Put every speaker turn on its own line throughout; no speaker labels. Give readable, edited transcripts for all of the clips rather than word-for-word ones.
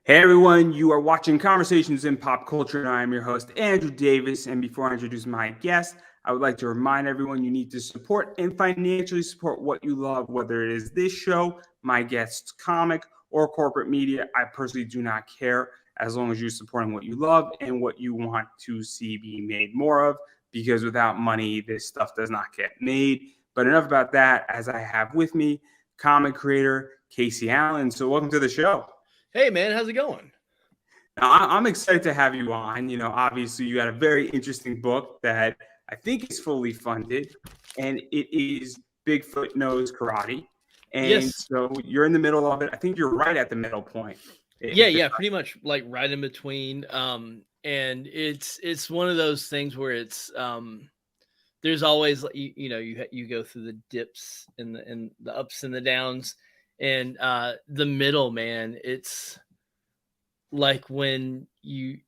Hey everyone, you are watching Conversations in Pop Culture, and I am your host, Andrew Davis. And before I introduce my guest, I would like to remind everyone you need to support and financially support what you love, whether it is this show, my guest's comic, or corporate media. I personally do not care as long as you're supporting what you love and what you want to see be made more of, because without money, this stuff does not get made. But enough about that, as I have with me comic creator Casey Allen. So welcome to the show.
Hey man, how's it going?
Now, I'm excited to have you on. Obviously, you got a very interesting book that I think is fully funded, and it is Bigfoot Knows Karate. And
Yes.
so you're in the middle of it. I think you're right at the middle point.
Yeah, pretty much like right in between. And it's one of those things where there's always you go through the dips and the ups and the downs, and the middle, man, it's like when you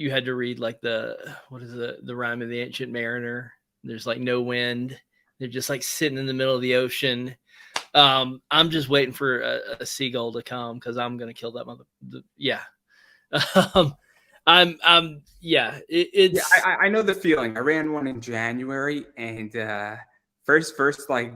had to read like what is the rhyme of the Ancient Mariner. There's like no wind. They're just like sitting in the middle of the ocean. I'm just waiting for a seagull to come because I'm gonna kill that mother. Yeah. um, it's
I know the feeling. I ran one in January, and first like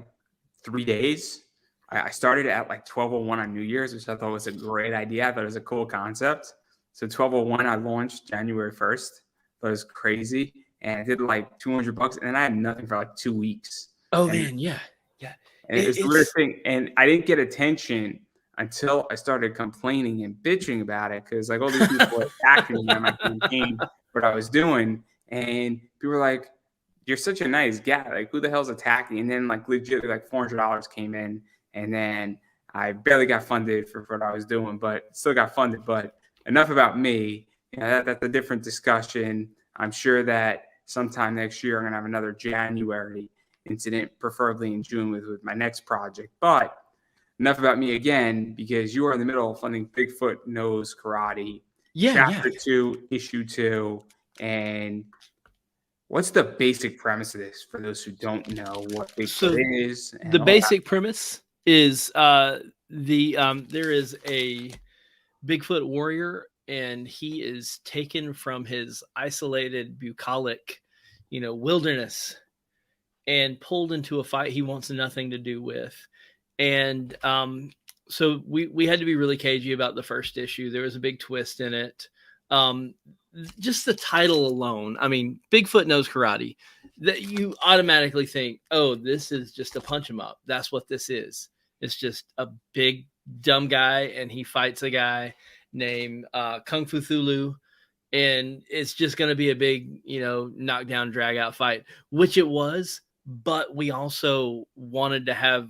3 days, I started at like 12:01 on New Year's, which I thought was a great idea. I thought it was a cool concept. So 12:01, I launched January 1st. That was crazy, and I did like $200, and then I had nothing for like 2 weeks.
oh
And
man, yeah.
and it's the weird thing, and I didn't get attention until I started complaining and bitching about it, because like all these people were attacking me on my campaign, what I was doing, and people were like, "You're such a nice guy. Like, who the hell's attacking?" And then like legit, like $400 came in, and then I barely got funded for what I was doing, but still got funded. But enough about me. That's a different discussion. I'm sure that sometime next year I'm gonna have another January incident, preferably in June with my next project. But enough about me again, because you are in the middle of funding Bigfoot Knows Karate,
Yeah.
Chapter 2, Issue 2. And what's the basic premise of this for those who don't know what Bigfoot
So
is
the
and all that?
basic premise is there is a Bigfoot warrior, and he is taken from his isolated bucolic, wilderness, and pulled into a fight he wants nothing to do with. And so we had to be really cagey about the first issue. There was a big twist in it. Just the title alone, I mean, Bigfoot Knows Karate, that you automatically think, oh, this is just a punch 'em up. That's what this is. It's just a big dumb guy, and he fights a guy named Kung Fu Thulu, and it's just going to be a big, knockdown, drag out fight, which it was. But we also wanted to have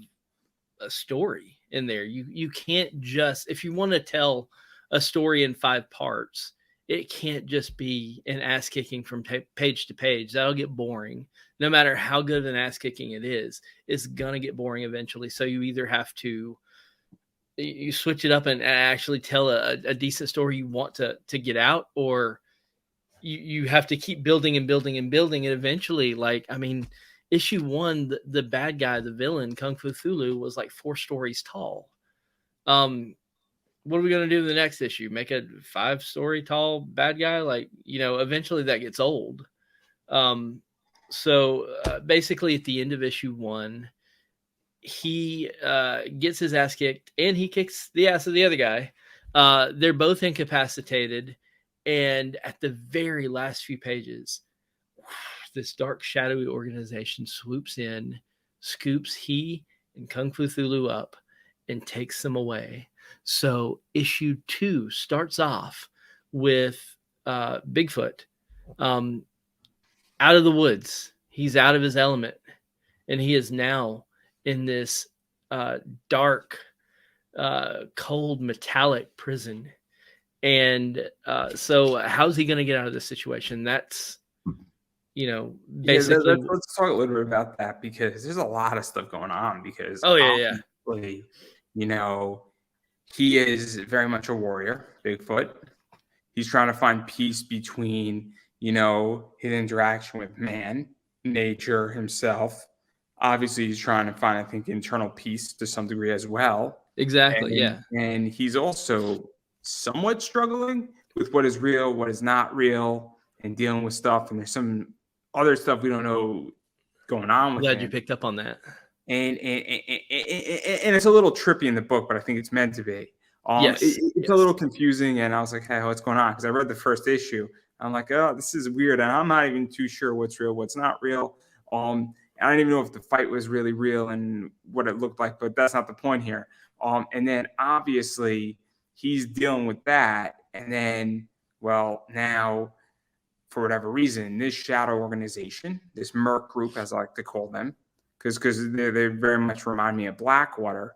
a story in there. You can't just, if you want to tell a story in 5 parts, it can't just be an ass kicking from page to page. That'll get boring. No matter how good of an ass kicking it is, it's gonna get boring eventually. So you either have to you switch it up and actually tell a decent story you want to get out, or you have to keep building and building and building, and eventually, like, I mean, issue 1, the bad guy, the villain, Kung Fu Thulu, was like 4 stories tall. What are we going to do in the next issue? Make a 5-story tall bad guy? Like, eventually that gets old. So basically at the end of issue 1, he gets his ass kicked, and he kicks the ass of the other guy. They're both incapacitated, and at the very last few pages, this dark, shadowy organization swoops in, scoops he and Kung Fu Thulu up, and takes them away. So issue 2 starts off with Bigfoot out of the woods. He's out of his element, and he is now in this dark, cold, metallic prison. And so how's he going to get out of this situation? That's, basically.
Let's talk a little bit about that, because there's a lot of stuff going on. Because obviously, he is very much a warrior, Bigfoot. He's trying to find peace between, his interaction with man, nature, himself. Obviously, he's trying to find, I think, internal peace to some degree as well.
Exactly, yeah.
And he's also somewhat struggling with what is real, what is not real, and dealing with stuff. And there's some other stuff we don't know going on with
Glad you
him.
picked up on that.
And it's a little trippy in the book, but I think it's meant to be.
Yes,
it's a little confusing, and I was like, "Hey, what's going on?" Because I read the first issue. I'm like, "Oh, this is weird," and I'm not even too sure what's real, what's not real. I don't even know if the fight was really real and what it looked like, but that's not the point here. And then obviously he's dealing with that, and then now for whatever reason, this shadow organization, this Merc group, as I like to call them, because they very much remind me of Blackwater,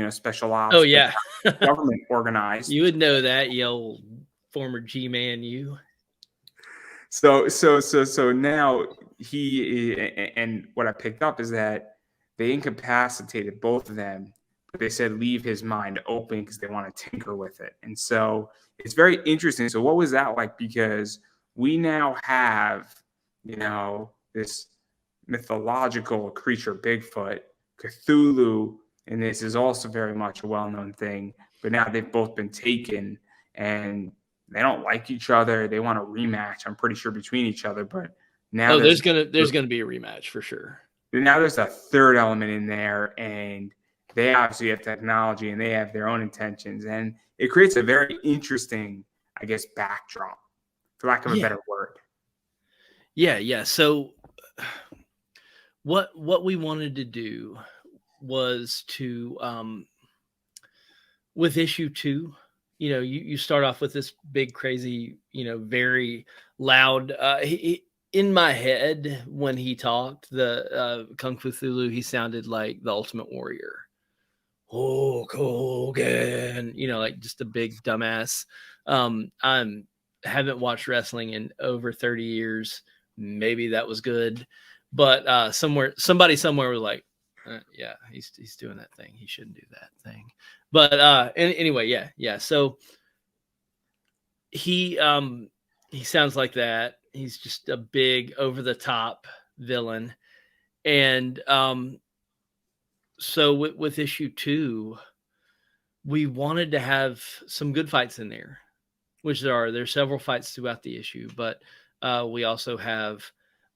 special ops.
Oh yeah,
government organized.
You would know that, you old former G-man, you.
So now and what I picked up is that they incapacitated both of them, but they said leave his mind open because they want to tinker with it. And so it's very interesting. So what was that like? Because we now have, this mythological creature, Bigfoot, Cthulhu, and this is also very much a well-known thing. But now they've both been taken, and they don't like each other. They want a rematch, I'm pretty sure, between each other. But now
there's gonna be a rematch for sure.
Now there's a third element in there, and they obviously have technology and they have their own intentions, and it creates a very interesting, I guess, backdrop, for lack of a better word.
Yeah. So what we wanted to do was to with issue 2, you start off with this big, crazy, very loud. In my head, when he talked, the Kung Fu Thulu, he sounded like the Ultimate Warrior. Hulk Hogan, like just a big dumbass. I haven't watched wrestling in over 30 years. Maybe that was good, but somebody somewhere was like, yeah, he's doing that thing. He shouldn't do that thing. But anyway, yeah. So he sounds like that. He's just a big, over the top villain. And so with issue 2, we wanted to have some good fights in there, which there's several fights throughout the issue, but we also have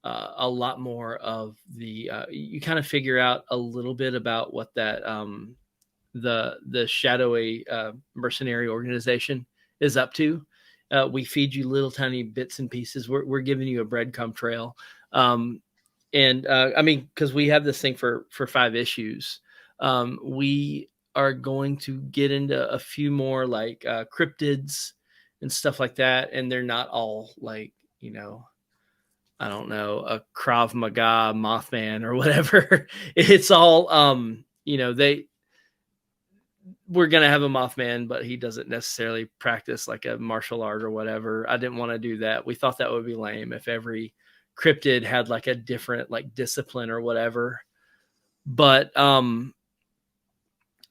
a lot more of the you kind of figure out a little bit about what that the shadowy mercenary organization is up to. We feed you little tiny bits and pieces. We're giving you a breadcrumb trail. And I mean, because we have this thing for 5 issues, we are going to get into a few more like cryptids and stuff like that. And they're not all like, I don't know, a Krav Maga Mothman or whatever. It's all, we're going to have a Mothman, but he doesn't necessarily practice like a martial art or whatever. I didn't want to do that. We thought that would be lame if every cryptid had like a different like discipline or whatever. But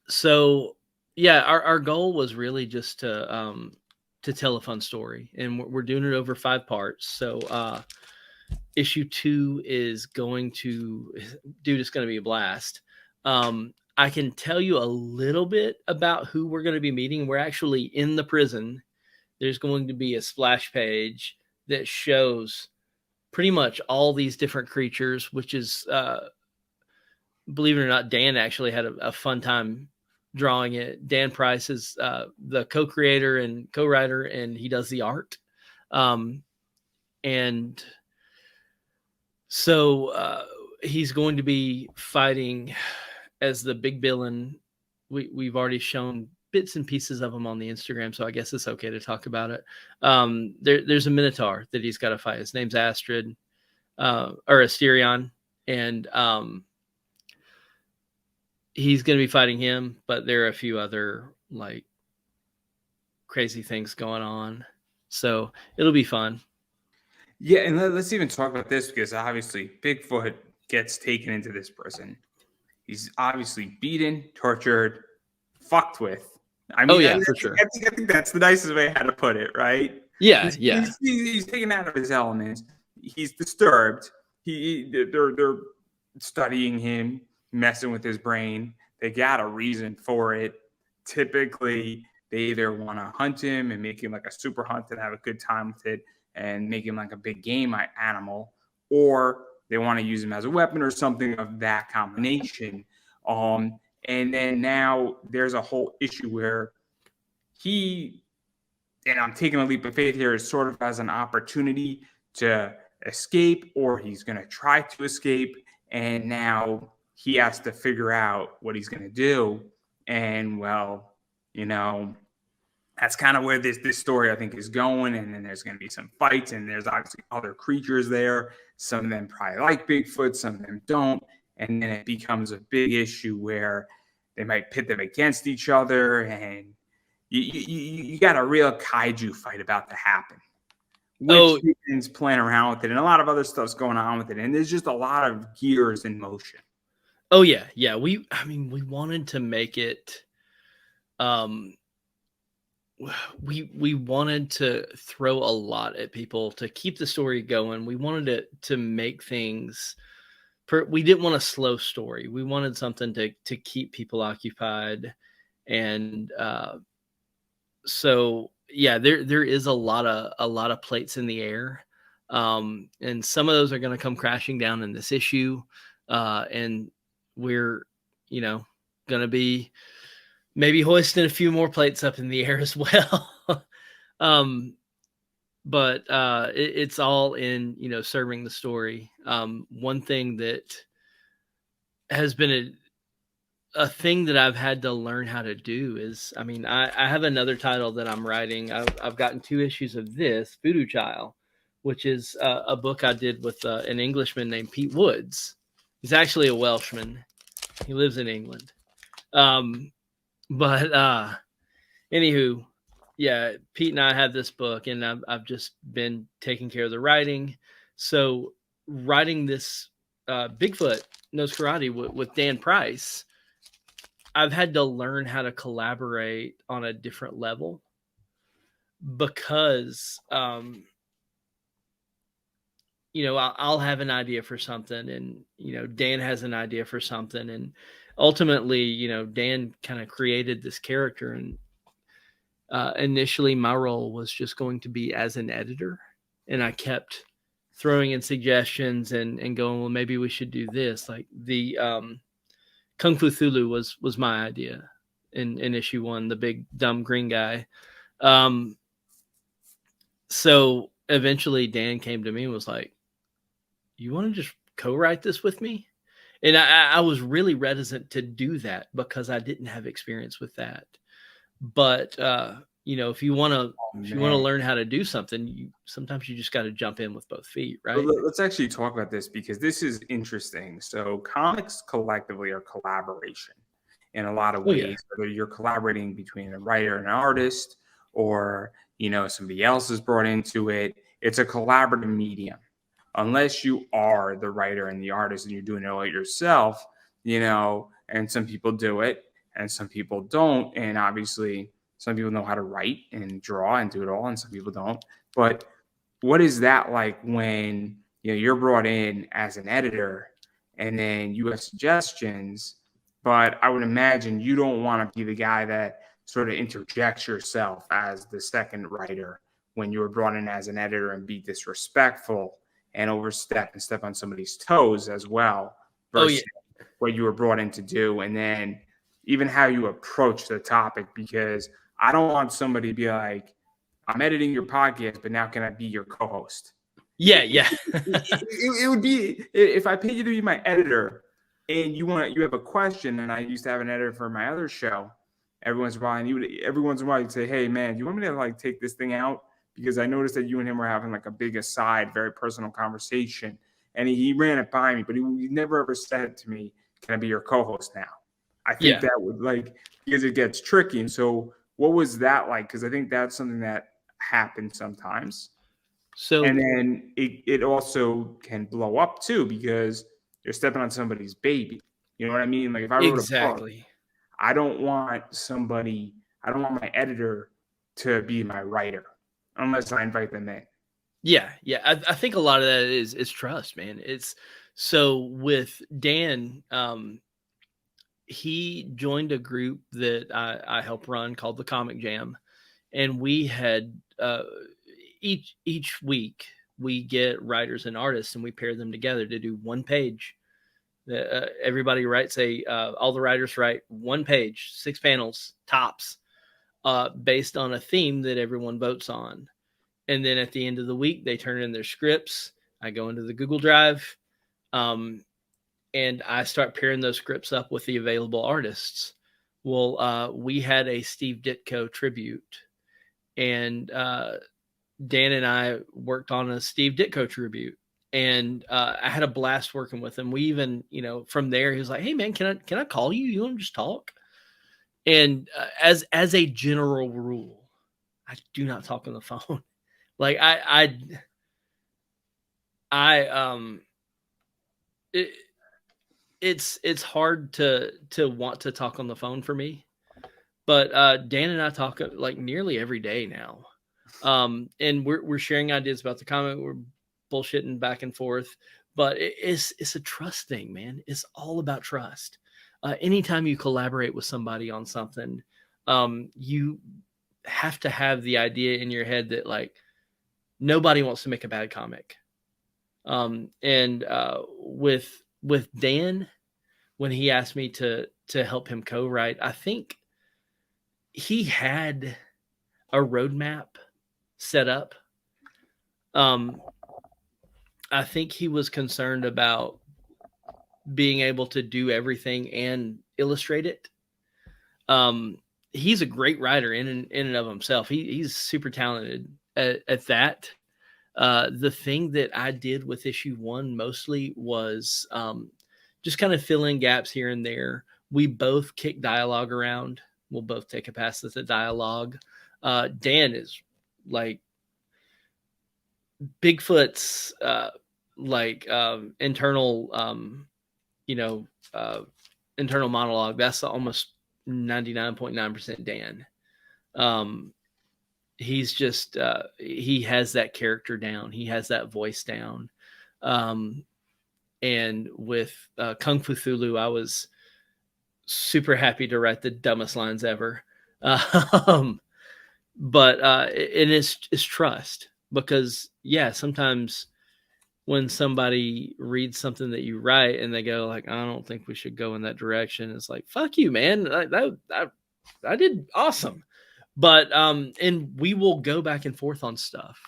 so yeah, our goal was really just to tell a fun story, and we're doing it over 5 parts. So issue 2 is going to, dude, it's going to be a blast. I can tell you a little bit about who we're going to be meeting. We're actually in the prison. There's going to be a splash page that shows pretty much all these different creatures, which is, believe it or not, Dan actually had a fun time drawing it. Dan Price is the co-creator and co-writer, and he does the art. And so he's going to be fighting as the big villain. We've already shown bits and pieces of him on the Instagram, so I guess it's okay to talk about it. There's a Minotaur that he's got to fight. His name's Astrid, or Asterion, and he's going to be fighting him, but there are a few other like crazy things going on, so it'll be fun.
Yeah, and let's even talk about this, because obviously Bigfoot gets taken into this prison. He's obviously beaten, tortured, fucked with. I mean,
for sure.
I think that's the nicest way how to put it, right?
Yeah,
He's taken out of his element. He's disturbed. They're studying him, messing with his brain. They got a reason for it. Typically, they either want to hunt him and make him like a super hunt and have a good time with it and make him like a big game animal, or they want to use him as a weapon or something of that combination. And then now there's a whole issue where he, and I'm taking a leap of faith here, is sort of as an opportunity to escape, or he's going to try to escape. And now he has to figure out what he's going to do. And well, that's kind of where this story I think is going. And then there's going to be some fights, and there's obviously other creatures there. Some of them probably like Bigfoot, some of them don't. And then it becomes a big issue where they might pit them against each other, and you got a real kaiju fight about to happen. Which is playing around with it, and a lot of other stuff's going on with it, and there's just a lot of gears in motion.
Oh yeah, yeah. We wanted to make it. We wanted to throw a lot at people to keep the story going. We wanted it to make things. We didn't want a slow story. We wanted something to keep people occupied, and so yeah, there is a lot of plates in the air, and some of those are going to come crashing down in this issue, and we're going to be maybe hoisting a few more plates up in the air as well. But it's all in serving the story. One thing that has been a thing that I've had to learn how to do is, I have another title that I'm writing. I've gotten 2 issues of this, Voodoo Child, which is a book I did with an Englishman named Pete Woods. He's actually a Welshman. He lives in England. But anywho, yeah, Pete and I have this book, and I've just been taking care of the writing. So writing this Bigfoot Knows Karate with Dan Price, I've had to learn how to collaborate on a different level, because, I'll have an idea for something, and, Dan has an idea for something. And ultimately, Dan kind of created this character. And initially my role was just going to be as an editor. And I kept throwing in suggestions and going, well, maybe we should do this. Like the, Kung Fu Thulu was my idea in issue 1, the big dumb green guy. So eventually Dan came to me and was like, you want to just co-write this with me? And I was really reticent to do that because I didn't have experience with that. But if you want to learn how to do something, sometimes you just got to jump in with both feet, right?
Well, let's actually talk about this, because this is interesting. So comics collectively are collaboration in a lot of ways.
Yeah.
Whether you're collaborating between a writer and an artist, or somebody else is brought into it, it's a collaborative medium. Unless you are the writer and the artist and you're doing it all yourself, and some people do it and some people don't. And obviously some people know how to write and draw and do it all, and some people don't. But what is that like when you're brought in as an editor, and then you have suggestions, but I would imagine you don't want to be the guy that sort of interjects yourself as the second writer when you were brought in as an editor and be disrespectful and overstep and step on somebody's toes as well, versus what you were brought in to do. And then even how you approach the topic, because I don't want somebody to be like, I'm editing your podcast, but now can I be your co-host?
Yeah.
It would be, if I paid you to be my editor and you have a question, and I used to have an editor for my other show, every once in a while you'd say, hey man, do you want me to take this thing out? Because I noticed that you and him were having a big aside, very personal conversation. And he ran it by me, but he never ever said to me, can I be your co-host now? I think that would because it gets tricky. And so what was that like? Because I think that's something that happens sometimes. So, and then it also can blow up too, because you're stepping on somebody's baby. You know what I mean? Like if I wrote a book, I don't want my editor to be my writer unless I invite them in.
Yeah. I think a lot of that is trust, man. It's so with Dan, he joined a group that I help run called the Comic Jam, and we had each week we get writers and artists and we pair them together to do one page. Everybody writes all the writers write one page, 6 panels tops, based on a theme that everyone votes on. And then at the end of the week, they turn in their scripts. I go into the Google Drive, and I start pairing those scripts up with the available artists. Well, we had a Steve Ditko tribute, and Dan and I worked on a Steve Ditko tribute, and I had a blast working with him. We even, from there, he was like, "Hey man, can I call you? You want to just talk?" And as a general rule, I do not talk on the phone. Like it's hard to want to talk on the phone for me, but Dan and I talk like nearly every day now. And we're sharing ideas about the comic. We're bullshitting back and forth, but it's a trust thing, man. It's all about trust. Anytime you collaborate with somebody on something, you have to have the idea in your head that like nobody wants to make a bad comic. And with Dan, when he asked me to help him co-write, I think he had a roadmap set up. I think he was concerned about being able to do everything and illustrate it. He's a great writer in and of himself. He's super talented at that. The thing that I did with issue 1 mostly was just kind of fill in gaps here and there. We both kick dialogue around. We'll both take a pass at the dialogue. Dan is like Bigfoot's internal internal monologue. That's almost 99.9% Dan. He's just he has that character down. He has that voice down. And with Kung Fu Thulu, I was super happy to write the dumbest lines ever. But it is trust, because sometimes when somebody reads something that you write and they go like, I don't think we should go in that direction, it's like, fuck you, man. I did awesome. But and we will go back and forth on stuff.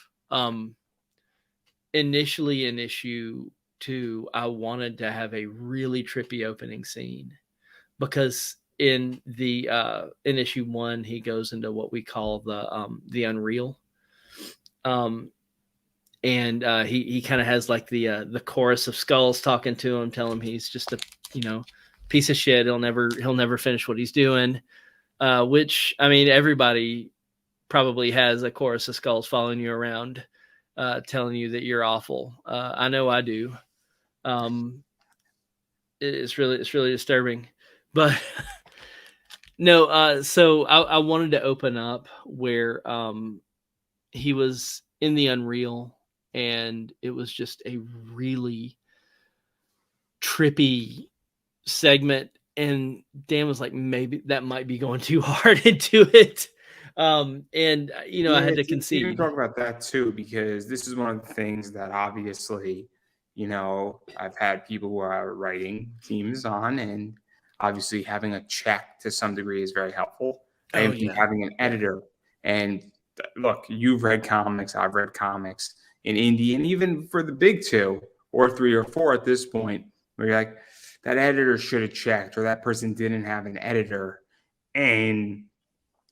Initially in issue 2, I wanted to have a really trippy opening scene, because in in issue 1 he goes into what we call the Unreal. And he kind of has like the chorus of skulls talking to him, telling him he's just a piece of shit. He'll never finish what he's doing. Which, I mean, everybody probably has a chorus of skulls following you around, telling you that you're awful. I know I do. It's really disturbing, but no. So I wanted to open up where he was in the Unreal, and it was just a really trippy segment. And Dan was like, maybe that might be going too hard into it. And I had to concede.
You can talk about that too, because this is one of the things that obviously, I've had people who are writing teams on, and obviously having a check to some degree is very helpful. And having an editor. And look, you've read comics, I've read comics in indie, and even for the big 2 or 3 or 4 at this point, where you're like, that editor should have checked, or that person didn't have an editor, and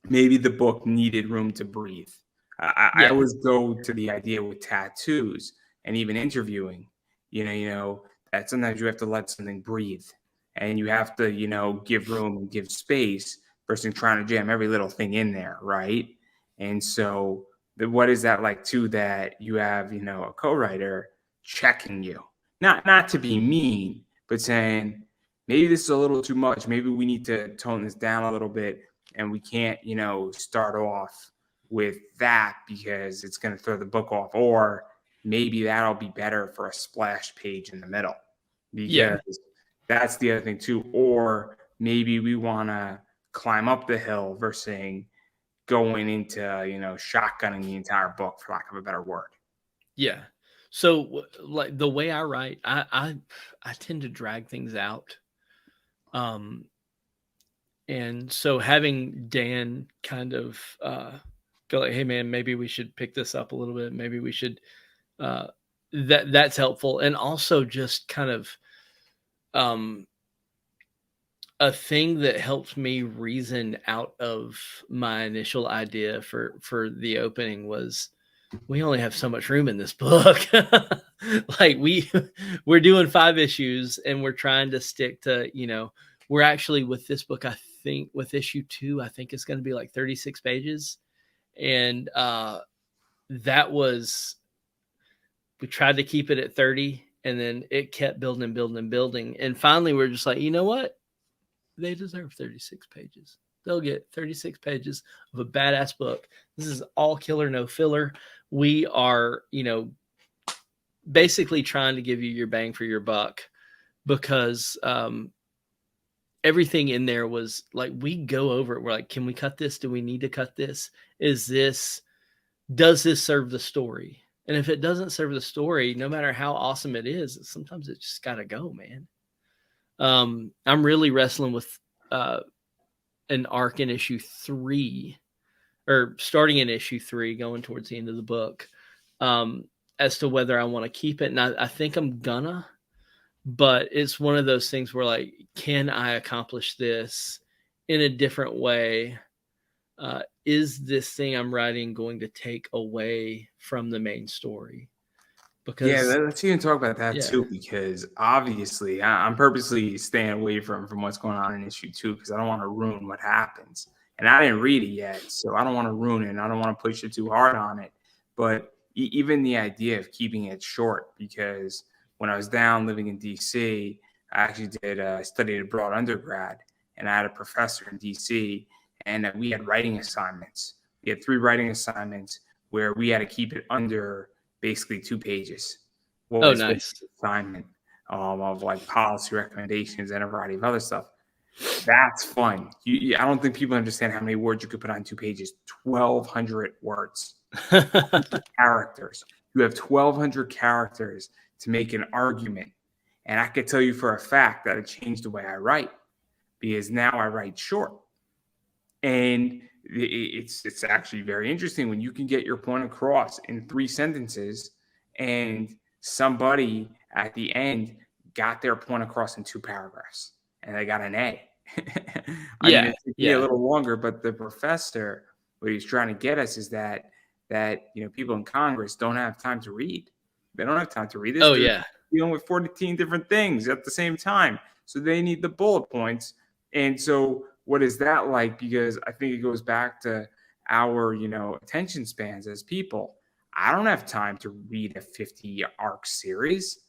maybe the book needed room to breathe. I always go to the idea with tattoos and even interviewing, that sometimes you have to let something breathe, and you have to, give room and give space versus trying to jam every little thing in there, right? And so what is that like too, that you have, a co-writer checking you, not to be mean, but saying, maybe this is a little too much. Maybe we need to tone this down a little bit, and we can't, start off with that because it's going to throw the book off. Or maybe that'll be better for a splash page in the middle, because that's the other thing too. Or maybe we want to climb up the hill versus going into, shotgunning the entire book, for lack of a better word.
Yeah. So like the way I write, I tend to drag things out. Um, and so having Dan kind of go like, hey man, maybe we should pick this up a little bit. Maybe we should uh that's helpful. And also just kind of um a thing that helped me reason out of my initial idea for the opening was we only have so much room in this book. Like we're doing 5 issues and we're trying to stick to, we're actually with this book, I think with issue 2, I think it's going to be like 36 pages. And that was, we tried to keep it at 30 and then it kept building and building and building. And finally we're just like, you know what? They deserve 36 pages. They'll get 36 pages of a badass book. This is all killer, no filler. We are, basically trying to give you your bang for your buck because everything in there was like, we go over it. We're like, can we cut this? Do we need to cut this? Does this serve the story? And if it doesn't serve the story, no matter how awesome it is, sometimes it just got to go, man. I'm really wrestling with an arc in issue 3 or starting in issue 3, going towards the end of the book, as to whether I want to keep it. And I think I'm gonna, but it's one of those things where like, can I accomplish this in a different way? Is this thing I'm writing going to take away from the main story? Because
Let's even talk about that too, because obviously I'm purposely staying away from what's going on in issue 2 because I don't want to ruin what happens. And I didn't read it yet, so I don't want to ruin it. And I don't want to push it too hard on it. But even the idea of keeping it short, because when I was down living in DC, I actually studied abroad undergrad, and I had a professor in DC, and we had writing assignments. We had 3 writing assignments where we had to keep it under basically 2 pages.
Nice
assignment of like policy recommendations and a variety of other stuff. That's fun. I don't think people understand how many words you could put on 2 pages. 1,200 words. Characters. You have 1,200 characters to make an argument. And I could tell you for a fact that it changed the way I write, because now I write short. And it's actually very interesting when you can get your point across in 3 sentences and somebody at the end got their point across in 2 paragraphs and they got an A. I mean, it took me a little longer, but the professor, what he's trying to get us is that people in Congress don't have time to read. They don't have time to read this. They're dealing with 14 different things at the same time. So they need the bullet points. And so what is that like? Because I think it goes back to our, attention spans as people. I don't have time to read a 50 arc series.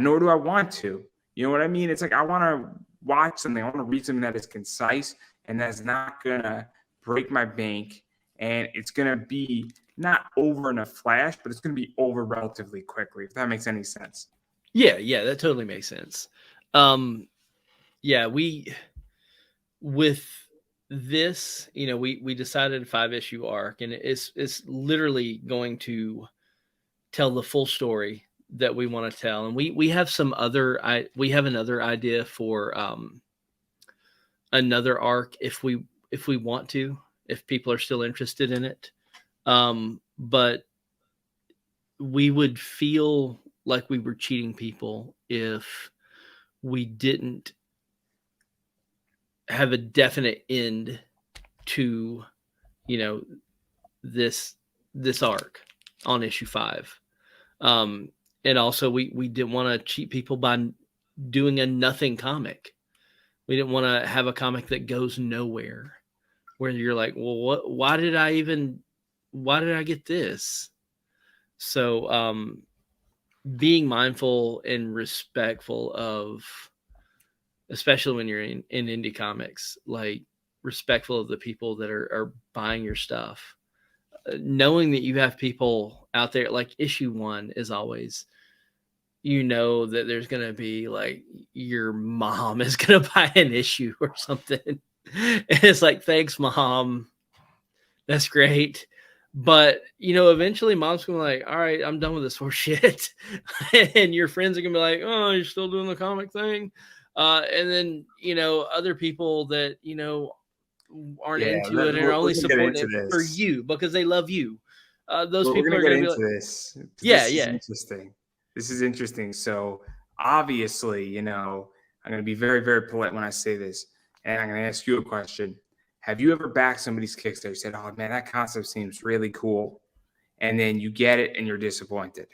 Nor do I want to. You know what I mean? It's like I want to watch something. I want to read something that is concise and that's not going to break my bank. And it's going to be not over in a flash, but it's going to be over relatively quickly, if that makes any sense.
Yeah, that totally makes sense. With this, we decided a 5-issue arc, and it's literally going to tell the full story that we want to tell. And we have another idea for another arc if we want to, if people are still interested in it. But we would feel like we were cheating people if we didn't have a definite end to, this arc on issue 5. And also we didn't want to cheat people by doing a nothing comic. We didn't want to have a comic that goes nowhere, where you're like, well, why did I get this? So, being mindful and respectful of, especially when you're in indie comics, like respectful of the people that are buying your stuff, knowing that you have people out there, like issue 1 is always, you know that there's going to be like your mom is going to buy an issue or something. And it's like, thanks, mom. That's great. But eventually mom's gonna be like, all right, I'm done with this horse shit. And your friends are gonna be like, oh, you're still doing the comic thing. And then, other people that, aren't
Yeah,
into it and are
we're
only
gonna get
supporting
into
it for
this.
you because they love you. Those
We're
people
gonna
are
get
gonna be
into
like,
this.
yeah,
This is
yeah.
interesting. This is interesting. So obviously, I'm gonna be very, very polite when I say this, and I'm gonna ask you a question. Have you ever backed somebody's Kickstarter? Said, "Oh man, that concept seems really cool," and then you get it and you're disappointed.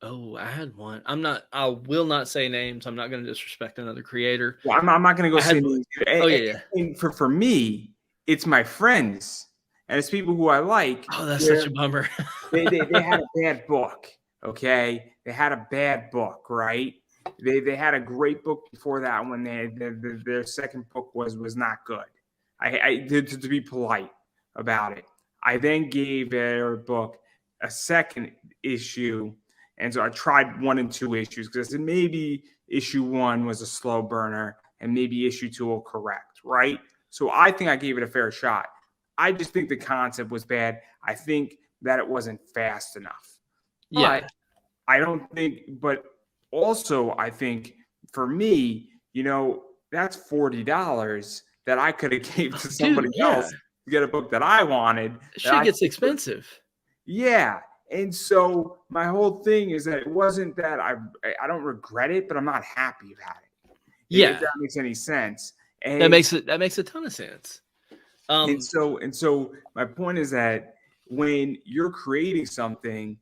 Oh, I had one. I will not say names. I'm not gonna disrespect another creator.
Well, I'm not gonna go
I
say
had one.
names.
Oh yeah, yeah.
And for me, it's my friends and it's people who I like.
Oh, that's such
Where
a bummer.
they had a bad book. Okay, they had a bad book, right? They had a great book before that when their second book was not good. To be polite about it. I then gave their book a second issue, and so I tried 1 and 2 issues because I said maybe issue 1 was a slow burner, and maybe issue 2 will correct, right? So I think I gave it a fair shot. I just think the concept was bad. I think that it wasn't fast enough. But
Yeah.
I don't think, but also I think for me, that's $40 that I could have gave to somebody
Dude, yeah.
else to get a book that I wanted. That
Shit
I
gets expensive.
Yeah. And so my whole thing is that it wasn't that I don't regret it, but I'm not happy about it. If
Yeah.
that makes any sense.
That
And
makes a ton of sense.
And so my point is that when you're creating something,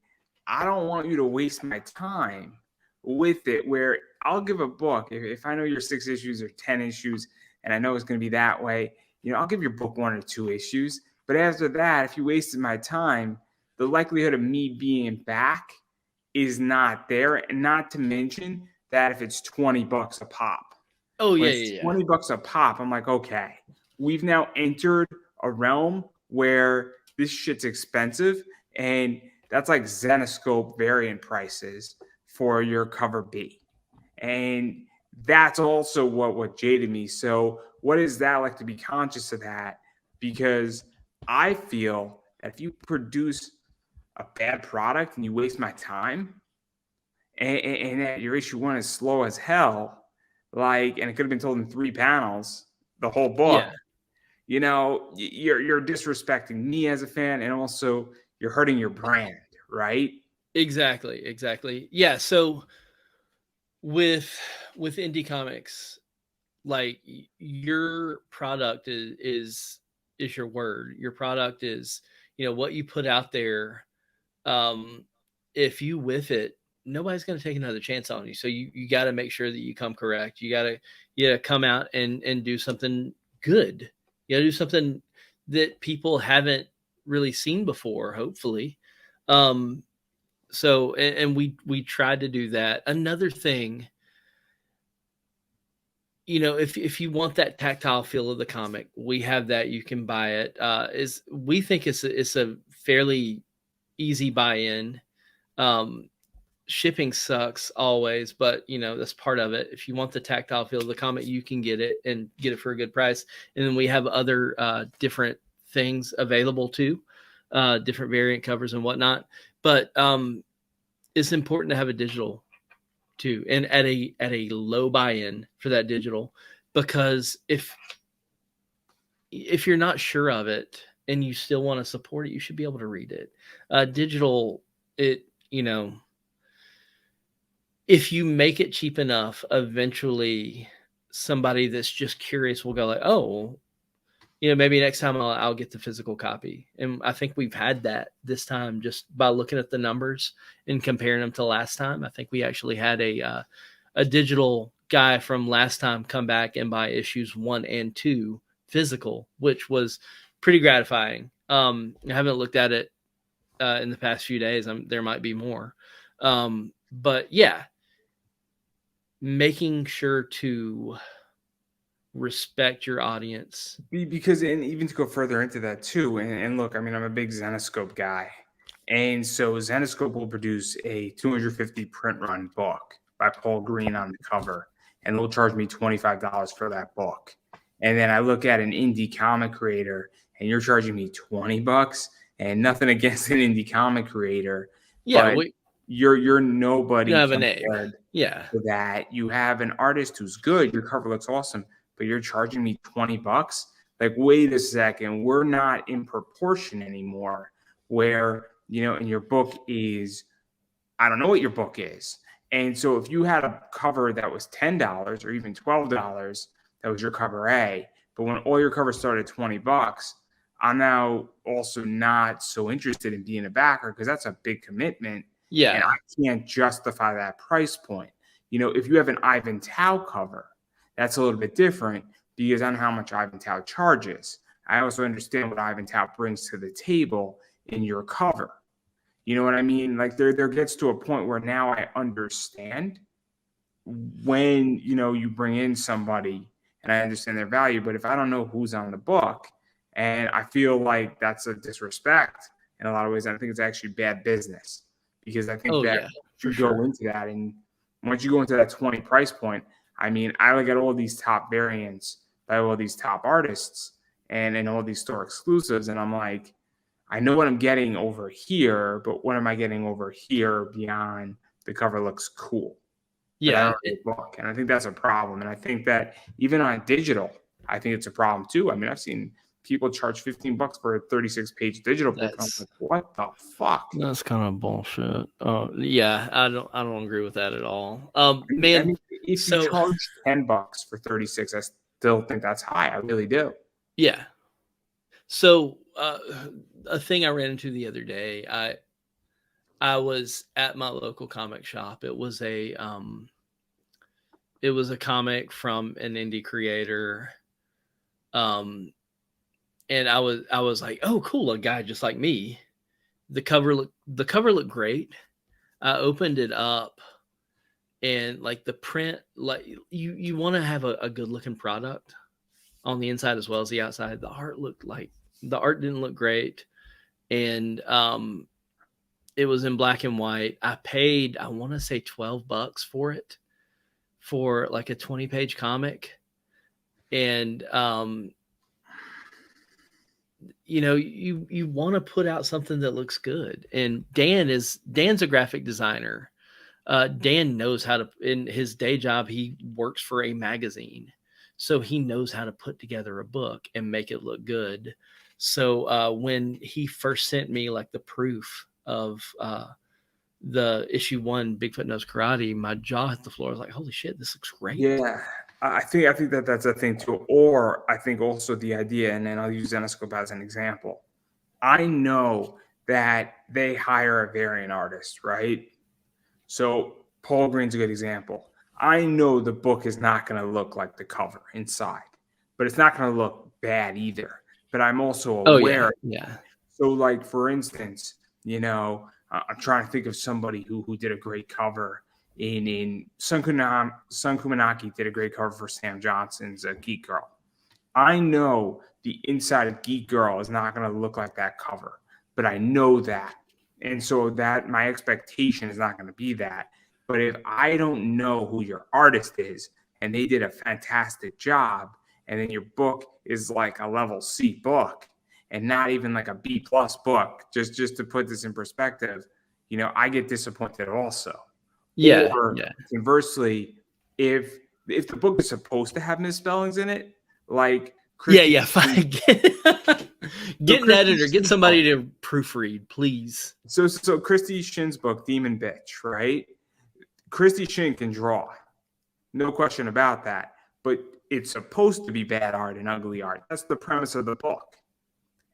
I don't want you to waste my time with it. Where I'll give a book if I know your 6 issues or 10 issues, and I know it's going to be that way. I'll give your book 1 or 2 issues. But after that, if you wasted my time, the likelihood of me being back is not there. And not to mention that if it's $20 a pop,
Oh
when
yeah,
it's
yeah, yeah.
$20 a pop, I'm like, okay, we've now entered a realm where this shit's expensive. And that's like Zenoscope variant prices for your cover B. And that's also what jaded me. So, what is that like to be conscious of that? Because I feel that if you produce a bad product and you waste my time, and that your issue 1 is slow as hell, and it could have been told in 3 panels, the whole book.
Yeah.
You're disrespecting me as a fan, and also you're hurting your brand, right?
Exactly. Yeah. So with indie comics, like your product is your word. Your product is what you put out there. Um, if you whiff it, nobody's going to take another chance on you. So you got to make sure that you come correct. You got to come out and do something good. You got to do something that people haven't really seen before. Hopefully, so and we tried to do that. Another thing, if you want that tactile feel of the comic, we have that. You can buy it. Is we think it's a fairly easy buy-in. Um, Shipping sucks always, but that's part of it. If you want the tactile feel of the comic, you can get it and get it for a good price. And then we have other different things available too, different variant covers and whatnot. But it's important to have a digital too, and at a low buy-in for that digital, because if you're not sure of it and you still want to support it, you should be able to read it. Digital, it if you make it cheap enough, eventually somebody that's just curious will go like, oh, maybe next time I'll get the physical copy. And I think we've had that this time just by looking at the numbers and comparing them to last time. I think we actually had a digital guy from last time come back and buy issues 1 and 2 physical, which was pretty gratifying. I haven't looked at it in the past few days. There might be more. But yeah, making sure to respect your audience.
Because, and even to go further into that too, and look, I mean, I'm a big Zenoscope guy. And so Zenescope will produce a 250 print run book by Paul Green on the cover, and they'll charge me $25 for that book. And then I look at an indie comic creator, and you're charging me $20. And nothing against an indie comic creator,
Yeah,
but you're nobody
have a name.
compared
Yeah.
to that. You have an artist who's good, your cover looks awesome, but you're charging me $20. Like, wait a second, we're not in proportion anymore. Where, and your book is, I don't know what your book is. And so if you had a cover that was $10 or even $12, that was your cover A. But when all your covers started at $20, I'm now also not so interested in being a backer, because that's a big commitment.
Yeah.
And I can't justify that price point. If you have an Ivan Tao cover, that's a little bit different, because I know how much Ivan Tao charges. I also understand what Ivan Tao brings to the table in your cover. You know what I mean? Like, there gets to a point where now I understand when, you bring in somebody and I understand their value. But if I don't know who's on the book, and I feel like that's a disrespect in a lot of ways, I think it's actually bad business, because I think you go into that, and once you go into that 20 price point, I mean, I look at all these top variants by all these top artists and all these store exclusives, and I'm like, I know what I'm getting over here, but what am I getting over here beyond the cover looks cool?
Yeah.
Book. And I think that's a problem. And I think that even on digital, I think it's a problem too. I mean, I've seen people charge $15 for a 36-page digital book. I'm like, what the fuck?
That's kind of bullshit. Yeah, I don't agree with that at all. Man,
I mean, if you charge $10 for 36, I still think that's high. I really do.
Yeah. So a thing I ran into the other day, I was at my local comic shop. It was a comic from an indie creator. And I was like, oh, cool, a guy just like me. The cover looked great. I opened it up, and like the print, like you want to have a good looking product on the inside as well as the outside. The art didn't look great. And it was in black and white. I paid, I want to say $12 for it, for like a 20-page comic. And you want to put out something that looks good. And Dan's a graphic designer. Dan knows how to, in his day job, he works for a magazine. So he knows how to put together a book and make it look good. So when he first sent me like the proof of the issue 1 Bigfoot Knows Karate, my jaw hit the floor. I was like, holy shit, this looks great.
Yeah, I think that that's a thing too. Or I think also the idea, and then I'll use Zenescope as an example. I know that they hire a variant artist, right? So Paul Green's a good example. I know the book is not going to look like the cover inside, but it's not going to look bad either. But I'm also aware.
Yeah.
So, like, for instance, I'm trying to think of somebody who did a great cover in Sun Kumanaki did a great cover for Sam Johnson's Geek Girl. I know the inside of Geek Girl is not going to look like that cover, but I know that. And so that my expectation is not going to be that. But if I don't know who your artist is and they did a fantastic job, and then your book is like a level C book and not even like a B+ book, just to put this in perspective, I get disappointed also.
Yeah.
Or conversely, if the book is supposed to have misspellings in it, like
fine. Get an editor, get somebody to proofread, please.
So Christy Shin's book, Demon Bitch, right? Christy Shin can draw, no question about that. But it's supposed to be bad art and ugly art. That's the premise of the book,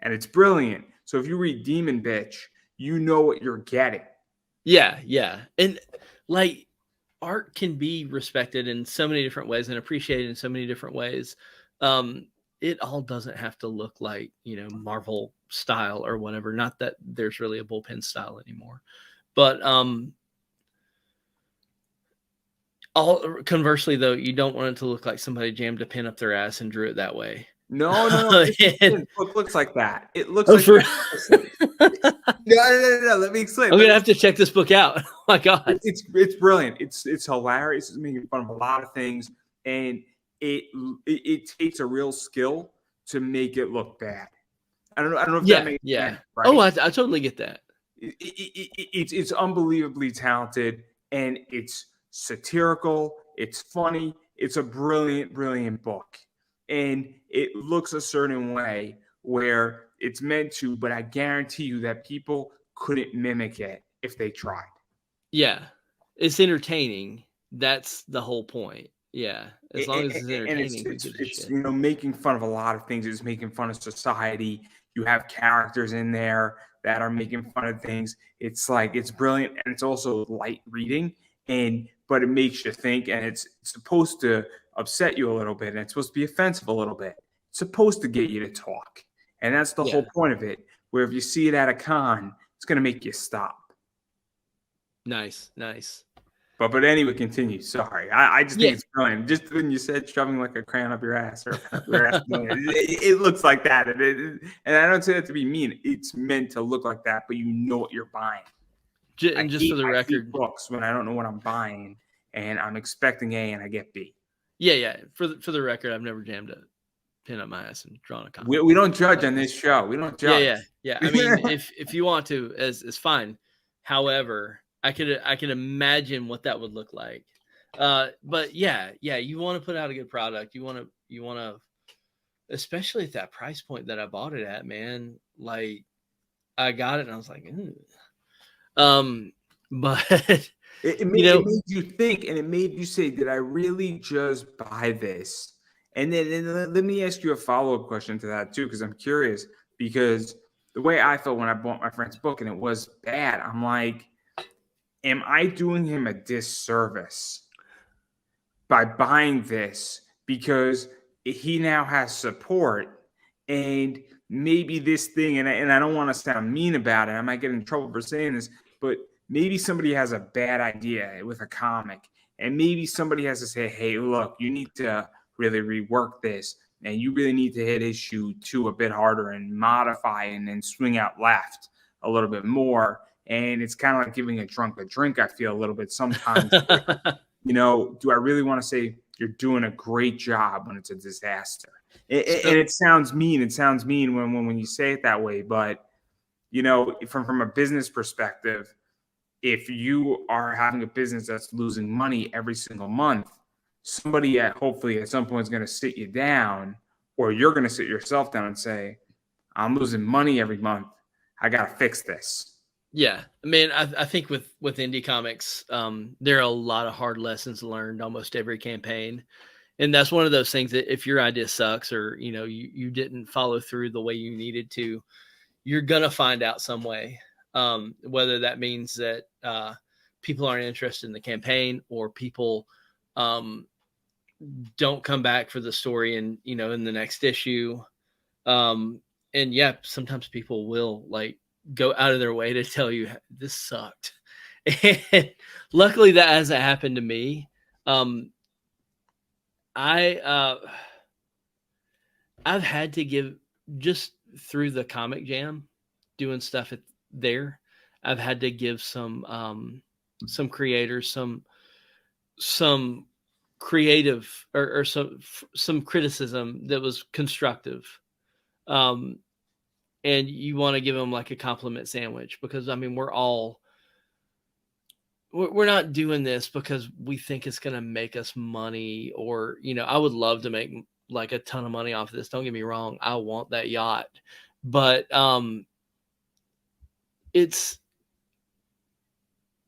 and it's brilliant. So if you read Demon Bitch, you know what you're getting.
Yeah, and like art can be respected in so many different ways and appreciated in so many different ways. It all doesn't have to look like, Marvel style or whatever. Not that there's really a bullpen style anymore, but conversely though, you don't want it to look like somebody jammed a pen up their ass and drew it that way.
No. It looks like that. It looks like No. Let me explain.
I'm gonna have to check this book out. Oh my God,
it's brilliant. It's hilarious. It's making fun of a lot of things, and it takes a real skill to make it look bad. I don't know if that makes sense. Right?
Oh, I totally get that.
It's unbelievably talented, and it's satirical. It's funny. It's a brilliant book, and it looks a certain way where it's meant to. But I guarantee you that people couldn't mimic it if they tried.
Yeah, it's entertaining. That's the whole point. Yeah, as long as it's entertaining, who gives a shit?
Making fun of a lot of things. It's making fun of society. You have characters in there that are making fun of things. It's like it's brilliant, and it's also light reading, but it makes you think, and it's supposed to upset you a little bit, and it's supposed to be offensive a little bit. It's supposed to get you to talk, and that's the whole point of it. Where if you see it at a con, it's going to make you stop.
Nice.
But anyway, continue. Sorry, I just think it's brilliant. Just when you said shoving like a crayon up your ass or up your ass, it looks like that, and I don't say that to be mean. It's meant to look like that, but you know what you're buying.
And just for the record,
books when I don't know what I'm buying and I'm expecting A and I get B.
Yeah. For the record, I've never jammed a pin up my ass and drawn a comic.
We don't judge on this show. We don't judge.
Yeah. I mean, if you want to, it's fine. However, I could imagine what that would look like. But yeah, you want to put out a good product. You want to, especially at that price point that I bought it at, man. Like, I got it and I was like, but
it made you think, and it made you say, did I really just buy this? And then let me ask you a follow-up question to that too, because I'm curious, because the way I felt when I bought my friend's book and it was bad, I'm like, am I doing him a disservice by buying this? Because he now has support, and maybe this thing, and I don't want to sound mean about it. I might get in trouble for saying this, but maybe somebody has a bad idea with a comic, and maybe somebody has to say, hey, look, you need to really rework this, and you really need to hit issue 2 a bit harder and modify and then swing out left a little bit more. And it's kind of like giving a drunk a drink, I feel a little bit sometimes. Do I really want to say you're doing a great job when it's a disaster? And it sounds mean. It sounds mean when you say it that way. But, from a business perspective, if you are having a business that's losing money every single month, somebody hopefully at some point is going to sit you down, or you're going to sit yourself down and say, I'm losing money every month. I got to fix this.
Yeah, I mean, I think with indie comics, there are a lot of hard lessons learned almost every campaign, and that's one of those things that if your idea sucks or you didn't follow through the way you needed to, you're gonna find out some way. Whether that means that people aren't interested in the campaign, or people don't come back for the story in the next issue, and sometimes people will go out of their way to tell you this sucked. And luckily that hasn't happened to me. I've had to give, just through the comic jam, doing stuff there, I've had to give some creators some creative or some criticism that was constructive. And you want to give them like a compliment sandwich, because I mean, we're not doing this because we think it's going to make us money, or, I would love to make like a ton of money off of this. Don't get me wrong. I want that yacht, but,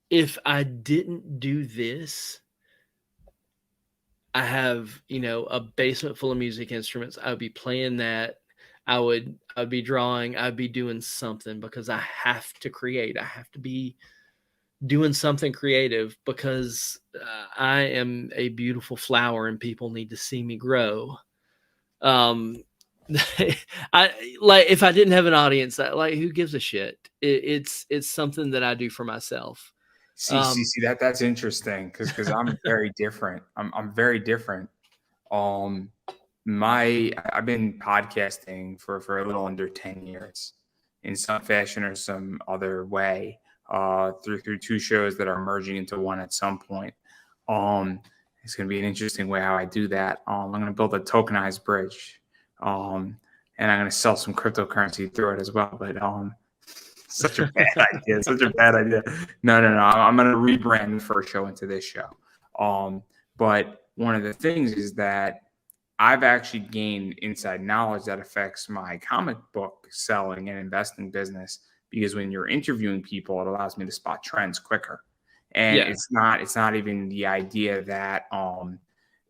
if I didn't do this, I have, a basement full of music instruments. I would be playing that. I'd be drawing, I'd be doing something, because I have to create. I have to be doing something creative, because I am a beautiful flower and people need to see me grow. I if I didn't have an audience, who gives a shit? It's something that I do for myself.
See, that's interesting, because I'm very different. I'm very different. I've been podcasting for a little under 10 years, in some fashion or some other way, through 2 shows that are merging into one at some point. Um, it's going to be an interesting way how I do that. I'm going to build a tokenized bridge, and I'm going to sell some cryptocurrency through it as well. But such a bad idea. Such a bad idea. No. I'm going to rebrand the first show into this show. But one of the things is that I've actually gained inside knowledge that affects my comic book selling and investing business, because when you're interviewing people, it allows me to spot trends quicker. And it's not even the idea that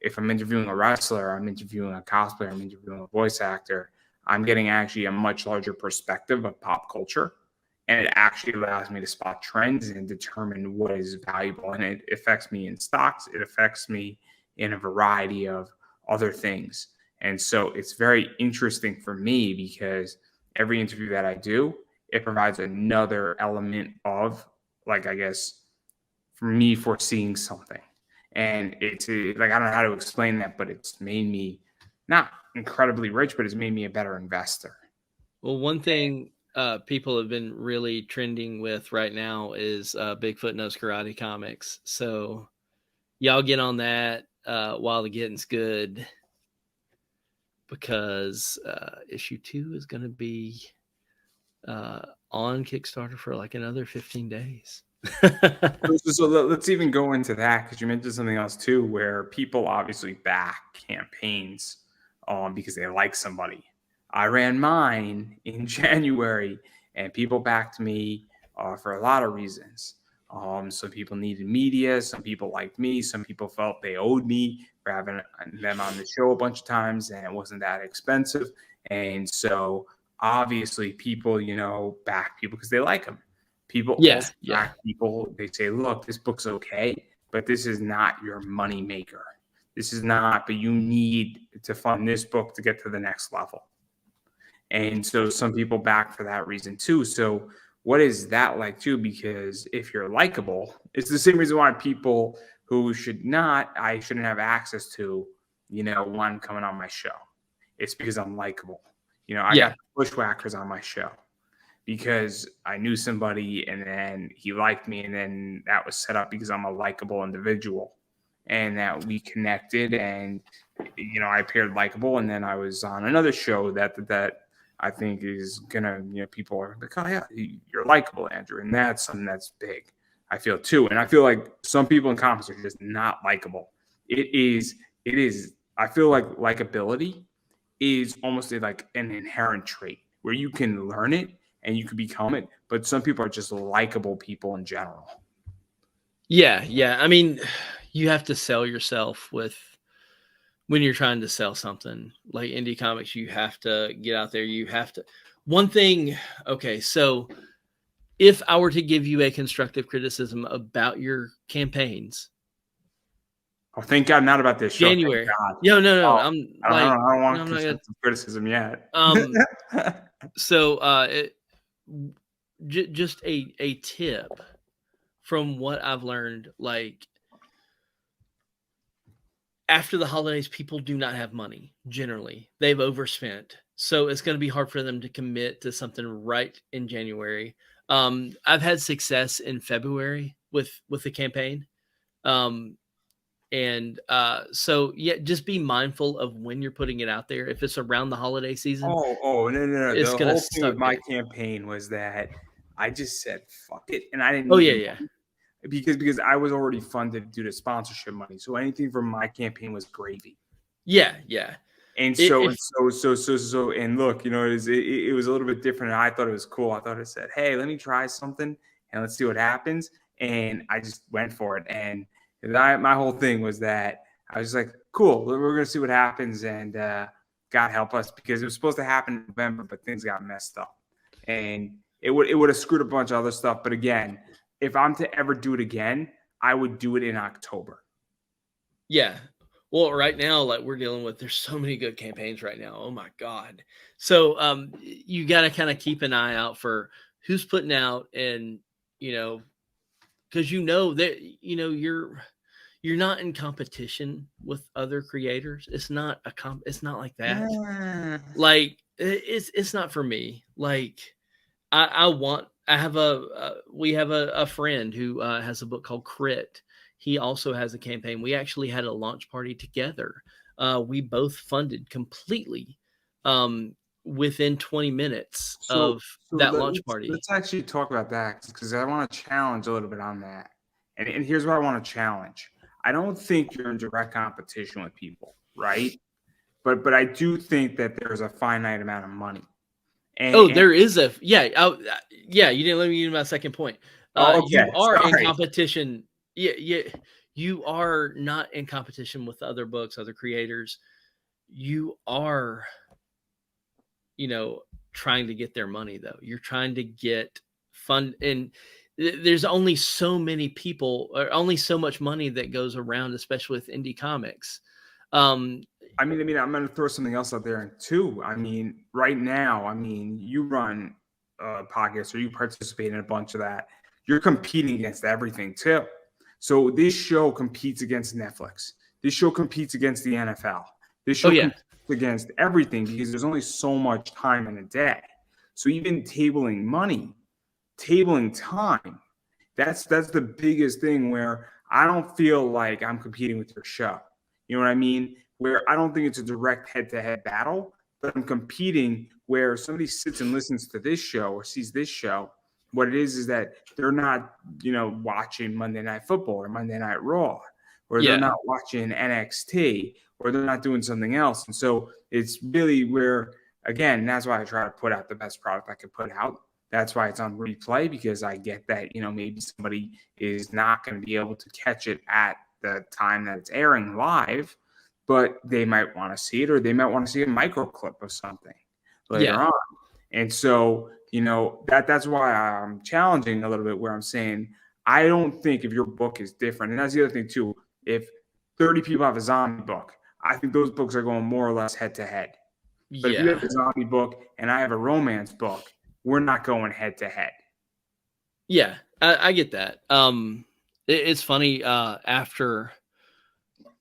if I'm interviewing a wrestler, I'm interviewing a cosplayer, I'm interviewing a voice actor, I'm getting actually a much larger perspective of pop culture. And it actually allows me to spot trends and determine what is valuable. And it affects me in stocks. It affects me in a variety of other things. And so it's very interesting for me, because every interview that I do, it provides another element of, like, I guess, for me foreseeing something. And it's like, I don't know how to explain that, but it's made me not incredibly rich, but it's made me a better investor.
Well, one thing people have been really trending with right now is Bigfoot Knows Karate comics. So y'all get on that while the getting's good, because issue 2 is going to be on Kickstarter for like another 15 days.
So let's even go into that, because you mentioned something else too, where people obviously back campaigns because they like somebody. I ran mine in January, and people backed me for a lot of reasons. Some people needed media, some people liked me, some people felt they owed me for having them on the show a bunch of times, and it wasn't that expensive. And so obviously people, back people because they like them. People also back people. They say, look, this book's okay, but this is not your money maker. This is not, but you need to fund this book to get to the next level. And so some people back for that reason too. So what is that like too? Because if you're likable, it's the same reason why people who I shouldn't have access to, one coming on my show. It's because I'm likable. I got bushwhackers on my show because I knew somebody, and then he liked me, and then that was set up because I'm a likable individual, and that we connected, and I appeared likable, and then I was on another show that I think is gonna, people are like, oh yeah, you're likable, Andrew, and that's something that's big. I feel too, and I feel like some people in comics are just not likable. It is. I feel like likability is almost like an inherent trait where you can learn it and you can become it, but some people are just likable people in general.
Yeah. I mean, you have to sell yourself when you're trying to sell something like indie comics. You have to get out there. You have to. One thing. Okay, so if I were to give you a constructive criticism about your campaigns,
oh, thank God, not about this show.
January. No.
I don't want constructive criticism yet.
So just a tip from what I've learned, like after the holidays, people do not have money. Generally, they've overspent, so it's going to be hard for them to commit to something right in January. I've had success in February with the campaign. So yeah, just be mindful of when you're putting it out there. If it's around the holiday season.
No. The whole thing with my campaign was that I just said, fuck it. And I didn't.
Oh yeah.
Because I was already funded due to sponsorship money. So anything from my campaign was gravy.
Yeah.
And so, and look, it was a little bit different. I thought it was cool. I thought it said, hey, let me try something and let's see what happens. And I just went for it. And my whole thing was that I was like, cool, we're going to see what happens. And God help us, because it was supposed to happen in November, but things got messed up. And it would have screwed a bunch of other stuff. But again, if I'm to ever do it again, I would do it in October.
Yeah. Well, right now, like we're dealing with, there's so many good campaigns right now. Oh my God. So you got to kind of keep an eye out for who's putting out, and, because that, you're not in competition with other creators. It's not it's not like that.
Yeah.
Like it's not for me. Like we have a friend who has a book called Crit. He also has a campaign. We actually had a launch party together. We both funded completely within 20 minutes
So,
of
so
that launch party.
let's actually talk about that because I want to challenge a little bit on that. And here's what I want to challenge. I don't think you're in direct competition with people, right? But I do think that there's a finite amount of money.
Oh,
And
there is a yeah. Yeah, you didn't let me get my second point.
oh, okay,
You are in
sorry.
competition. Yeah, yeah. You are not in competition with other books, other creators. You are, trying to get their money though. You're trying to get fund, and there's only so many people, or only so much money that goes around, especially with indie comics. Um,
I'm going to throw something else out there too. Right now, you run podcasts or you participate in a bunch of that. You're competing against everything too. So this show competes against Netflix. This show competes against the NFL. This
oh
show
yeah,
competes against everything because there's only so much time in a day. So even tabling money, tabling time, that's the biggest thing where I don't feel like I'm competing with your show. You know what I mean? Where I don't think it's a direct head-to-head battle, but I'm competing where somebody sits and listens to this show or sees this show. What it is that they're not, watching Monday Night Football or Monday Night Raw, or they're
yeah,
not watching NXT, or they're not doing something else. And so it's really where, again, that's why I try to put out the best product I could put out. That's why it's on replay, because I get that, maybe somebody is not going to be able to catch it at the time that it's airing live, but they might want to see it, or they might want to see a micro clip of something later
yeah,
on. And so, that's why I'm challenging a little bit, where I'm saying, I don't think if your book is different. And that's the other thing too. If 30 people have a zombie book, I think those books are going more or less head to head. But if you have
yeah.
a zombie book and I have a romance book, we're not going head to head.
Yeah, I get that. It's funny. After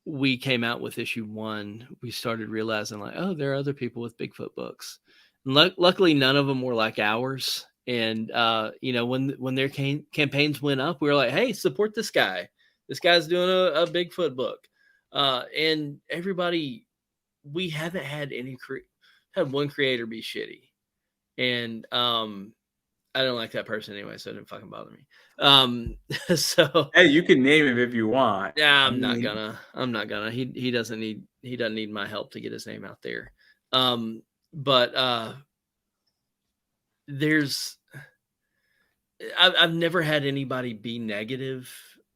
we came out with issue 1, we started realizing like, oh, there are other people with Bigfoot books. And luckily, none of them were like ours. And when their campaigns went up, we were like, hey, support this guy. This guy's doing a Bigfoot book. And everybody, we haven't had had one creator be shitty, and I don't like that person anyway, so it didn't fucking bother me. So
Hey, you can name him if you want.
yeah,
I
I'm not
mean,
gonna. He doesn't need my help to get his name out there. But there's I've never had anybody be negative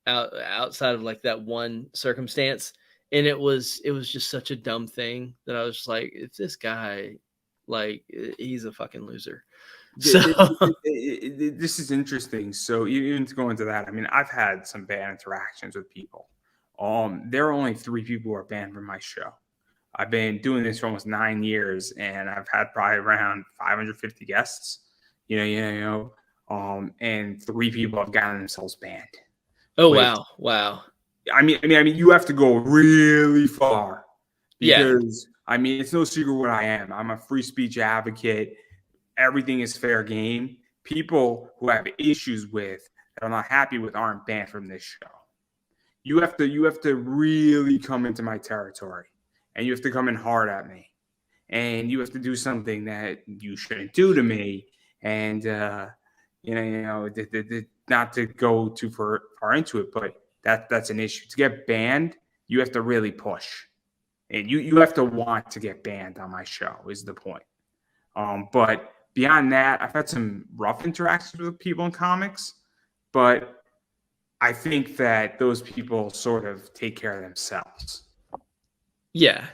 outside of like that one circumstance, and it was just such a dumb thing that I was just like, if this guy, like, he's a fucking loser. So
this is interesting. So even to go into that, I've had some bad interactions with people. There are only 3 people who are banned from my show. I've been doing this for almost 9 years, and I've had probably around 550 guests. And 3 people have gotten themselves banned.
oh
Which,
wow.
you have to go really far,
Yeah.
because it's no secret what I am. I'm a free speech advocate. Everything is fair game. People who have issues with, that I'm not happy with, aren't banned from this show. You have to really come into my territory, and you have to come in hard at me, and you have to do something that you shouldn't do to me, and not to go too far into it, but that's an issue. To get banned, you have to really push, and you have to want to get banned on my show, is the point. But beyond that, I've had some rough interactions with people in comics, but I think that those people sort of take care of themselves.
Yeah.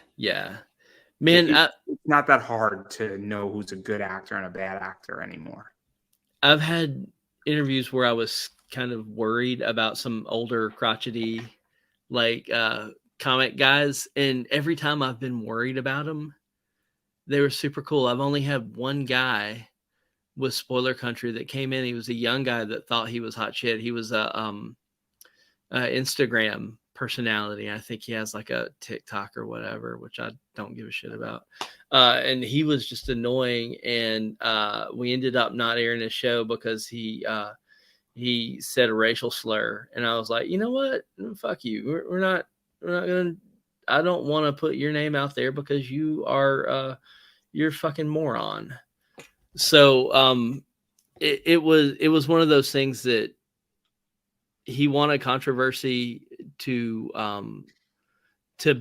Man,
It's not that hard to know who's a good actor and a bad actor anymore.
I've had interviews where I was kind of worried about some older crotchety, like, comic guys, and every time I've been worried about them, they were super cool. I've only had one guy with Spoiler Country that came in. He was a young guy that thought he was hot shit. He was a Instagram personality. I think he has like a TikTok or whatever, which I don't give a shit about. And he was just annoying, and we ended up not airing his show because he said a racial slur, and I was like, you know what? Fuck you. We're not gonna. I don't want to put your name out there because you are you're a fucking moron. So it was one of those things that he wanted controversy to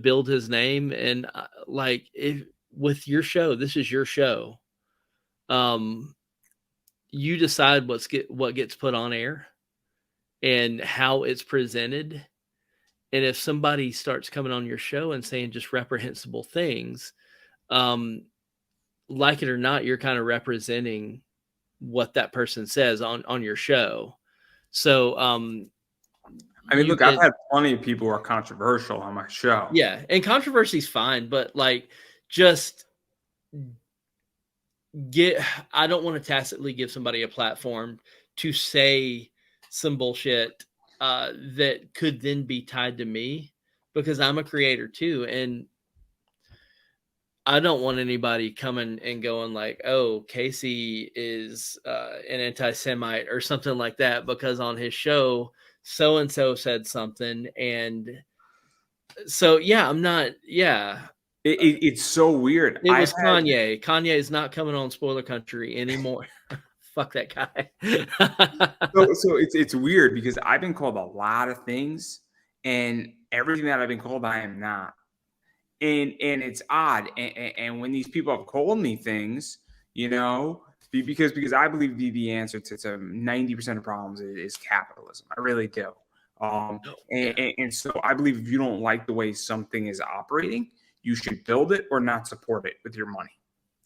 build his name, and like, if with your show, this is your show. You decide what gets put on air and how it's presented. And if somebody starts coming on your show and saying just reprehensible things, like it or not, you're kind of representing what that person says on your show. So,
I mean, look, I've had plenty of people who are controversial on my show.
Yeah, and controversy is fine, but like, just I don't want to tacitly give somebody a platform to say some bullshit that could then be tied to me, because I'm a creator too, and I don't want anybody coming and going like, oh, Casey is an anti-Semite or something like that because on his show so-and-so said something. And so, yeah, I'm not, yeah.
It's so weird.
It was Kanye. Kanye is not coming on Spoiler Country anymore. Fuck that guy.
so it's weird because I've been called a lot of things, and everything that I've been called, I am not. And it's odd. And when these people have called me things, you know, because I believe the answer to 90% of problems is capitalism. I really do. And so I believe if you don't like the way something is operating, you should build it or not support it with your money.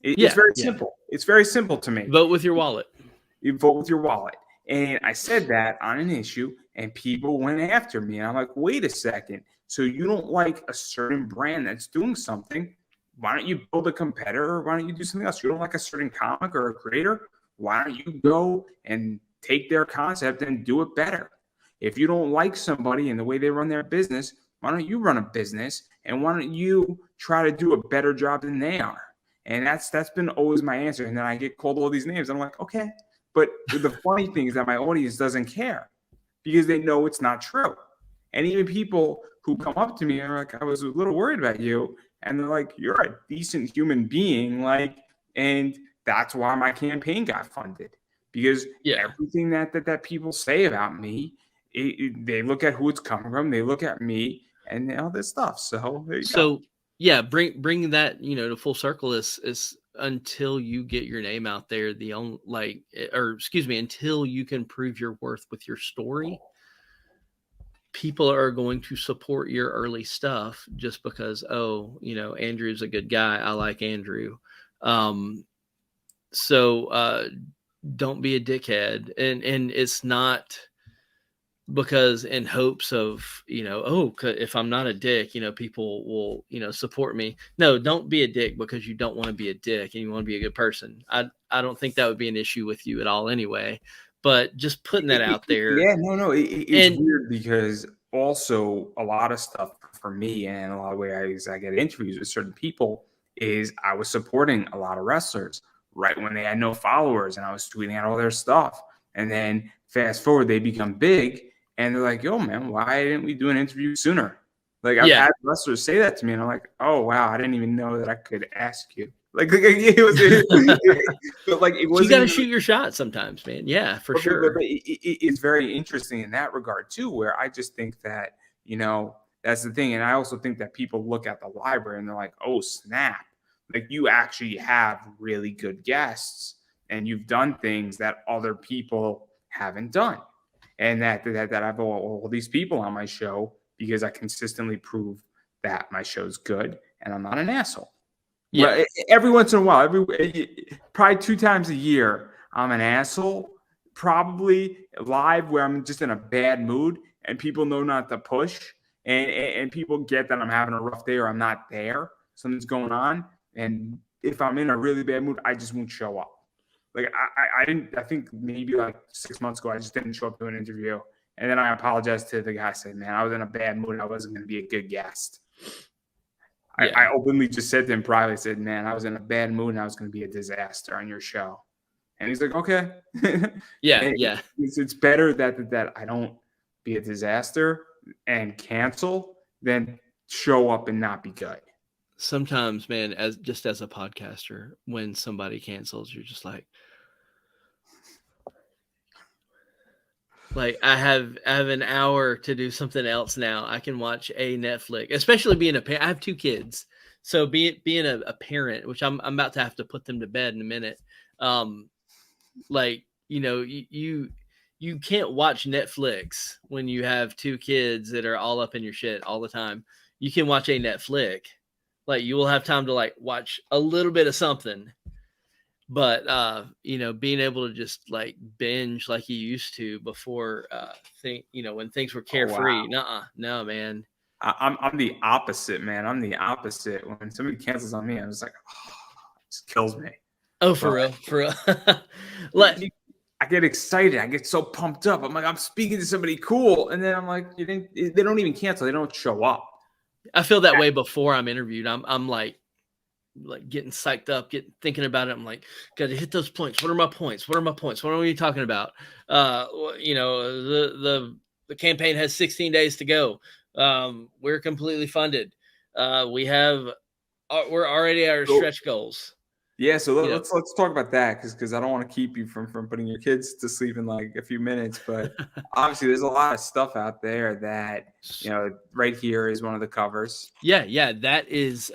It's very simple. It's very simple to me.
Vote with your wallet.
You vote with your wallet. And I said that on an issue, and people went after me. And I'm like, wait a second. So you don't like a certain brand that's doing something? Why don't you build a competitor? Why don't you do something else? You don't like a certain comic or a creator? Why don't you go and take their concept and do it better? If you don't like somebody and the way they run their business, why don't you run a business? And why don't you try to do a better job than they are? And that's been always my answer. And then I get called all these names. I'm like, okay. But the funny thing is that my audience doesn't care because they know it's not true. And even people who come up to me and are like, I was a little worried about you. And they're like, you're a decent human being. Like, and that's why my campaign got funded. Because everything that people say about me, they look at who it's coming from. They look at me and all this stuff. So there you go.
Yeah, bring that, to full circle is until you get your name out there, until you can prove your worth with your story, people are going to support your early stuff just because, Andrew's a good guy. I like Andrew. So don't be a dickhead. And it's not because in hopes of, if I'm not a dick, people will, support me. No, don't be a dick because you don't want to be a dick and you want to be a good person. I don't think that would be an issue with you at all anyway, but just putting that out there.
Yeah, no, it's weird because also a lot of stuff for me and a lot of ways I get interviews with certain people is I was supporting a lot of wrestlers right when they had no followers and I was tweeting out all their stuff. And then fast forward, they become big. And they're like, yo, man, why didn't we do an interview sooner? Like, I've had wrestlers say that to me. And I'm like, oh, wow, I didn't even know that I could ask you. But it wasn't.
You got to shoot your shot sometimes, man. Yeah, for sure.
But it's very interesting in that regard, too, where I just think that, that's the thing. And I also think that people look at the library and they're like, oh, snap. Like, you actually have really good guests and you've done things that other people haven't done. And that I have all these people on my show because I consistently prove that my show's good and I'm not an asshole. Yeah. Well, every once in a while, probably 2 times a year, I'm an asshole. Probably live where I'm just in a bad mood and people know not to push and people get that I'm having a rough day or I'm not there. Something's going on. And if I'm in a really bad mood, I just won't show up. Like I think maybe like 6 months ago, I just didn't show up to an interview And then I apologized to the guy. I said, man, I was in a bad mood. I wasn't going to be a good guest.
Yeah.
I openly just said to him privately, said, man, I was in a bad mood and I was going to be a disaster on your show. And he's like, okay.
Yeah.
It's better that I don't be a disaster and cancel than show up and not be good.
Sometimes, man, as a podcaster, when somebody cancels, you're just like I have an hour to do something else now. I can watch a Netflix, especially being a parent. I have 2 kids. So being a parent, which I'm about to have to put them to bed in a minute. You can't watch Netflix when you have 2 kids that are all up in your shit all the time. You can watch a Netflix. You will have time to watch a little bit of something. But being able to just binge like you used to before when things were carefree. No, man.
I'm the opposite, man. I'm the opposite. When somebody cancels on me, I'm just like, oh, it just kills me.
Oh, for real.
I get excited. I get so pumped up. I'm like, I'm speaking to somebody cool. And then I'm like, they don't even cancel. They don't show up.
I feel that way before I'm interviewed. I'm like getting psyched up, thinking about it. I'm like, got to hit those points. What are my points? What are we talking about? The campaign has 16 days to go. We're completely funded. We're already at our stretch goals.
Yeah, so let's talk about that because I don't want to keep you from putting your kids to sleep in like a few minutes. But obviously, there's a lot of stuff out there that right here is one of the covers.
Yeah, that is.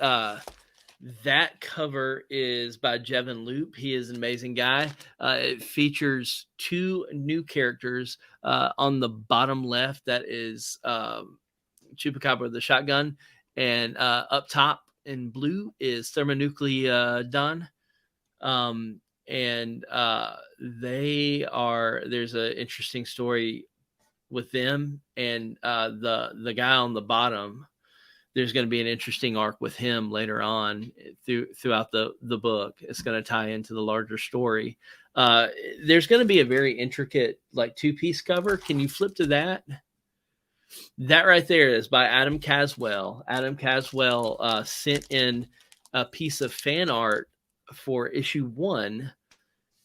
That cover is by Jevin Loop. He is an amazing guy. It features 2 new characters on the bottom left. That is Chupacabra the shotgun, and up top in blue is Thermonucleodon. There's an interesting story with them, and the guy on the bottom. There's going to be an interesting arc with him later on throughout the book. It's going to tie into the larger story. There's going to be a very intricate 2-piece cover. Can you flip to that? That right there is by Adam Caswell. Adam Caswell sent in a piece of fan art for issue 1,